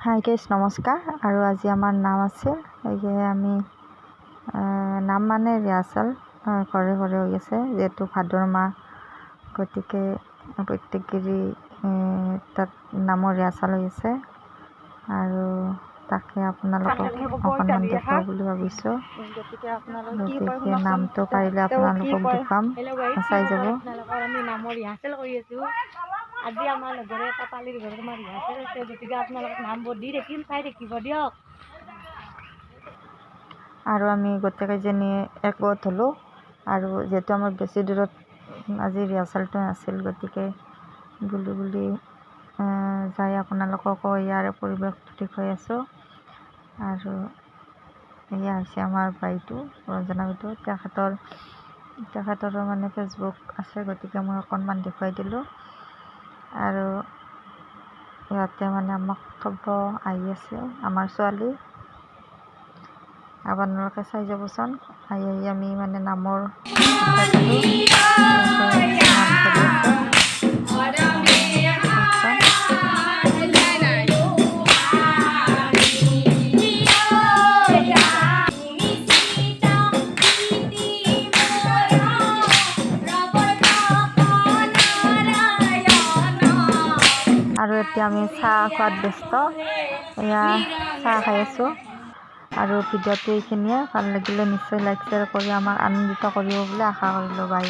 Hi guys নমস্কাৰ। আৰু আজি আমাৰ নাম আছে, সেয়েহে আমি নাম মানে ৰিহাৰ্চেল ঘৰে ঘৰে হৈ আছে, যিহেতু ভাদৰ মাহ, গতিকে প্ৰত্যেকেৰে তাত নামৰ ৰিহাৰ্চেল হৈ আছে। আৰু তাকে আপোনালোকক অকণমান দেখুৱাওঁ বুলি ভাবিছোঁ। গতিকে নামটো পাৰিলে আপোনালোকক দেখুৱাম, চাই যাব। আমি নামৰ ৰিহাৰ্চেল কৰি আছোঁ। আজি আমাৰ লগৰে এটা পালিৰ ঘৰত আমাৰ ৰিহাৰ্চেল আছে, গতিকে আপোনালোকক নামবোৰ দি দেখিম, চাই দেখিব দিয়ক। আৰু আমি গোটেইকেইজনী একগোট হ'লোঁ। আৰু যিহেতু আমাৰ বেছি দূৰত আজি ৰিহাৰ্চেলটো নাছিল, গতিকে বুলি যাই আপোনালোককো ইয়াৰে পৰিৱেশটো দেখুৱাই আছোঁ। আৰু এয়া হৈছে আমাৰ বাইদেউ ৰঞ্জনা বাইদেউ, তেখেতৰো মানে ফেচবুক আছে, গতিকে মই অকণমান দেখুৱাই দিলোঁ। আৰু ইয়াতে মানে আমাক থ'ব আহি আছে আমাৰ ছোৱালী, আপোনালোকে চাই যাবচোন। আহি আমি মানে নামৰ আৰু এতিয়া আমি চাহ খোৱাত ব্যস্ত, এয়া চাহ খাই আছোঁ। আৰু ভিডিঅ'টো এইখিনিয়ে, ভাল লাগিলে নিশ্চয় লাইক শ্বেয়াৰ কৰি আমাক আনন্দিত কৰিব বুলি আশা কৰিলোঁ। বাই।